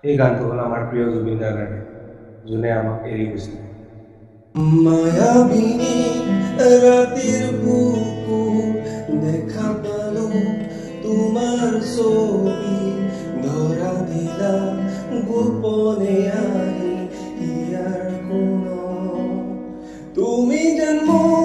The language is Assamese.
এই গানটো হ'ল আমাৰ প্ৰিয় জুবিন দাৰ গান, যোনে আমাক এৰি গৈছিল। মায়াবিনী ৰাতিৰ বুকু দেখা পালো তোমাৰ ছবি, ধৰা দিলা গোপনে আহি ইয়াৰ কোণত। তুমি যেন মোৰ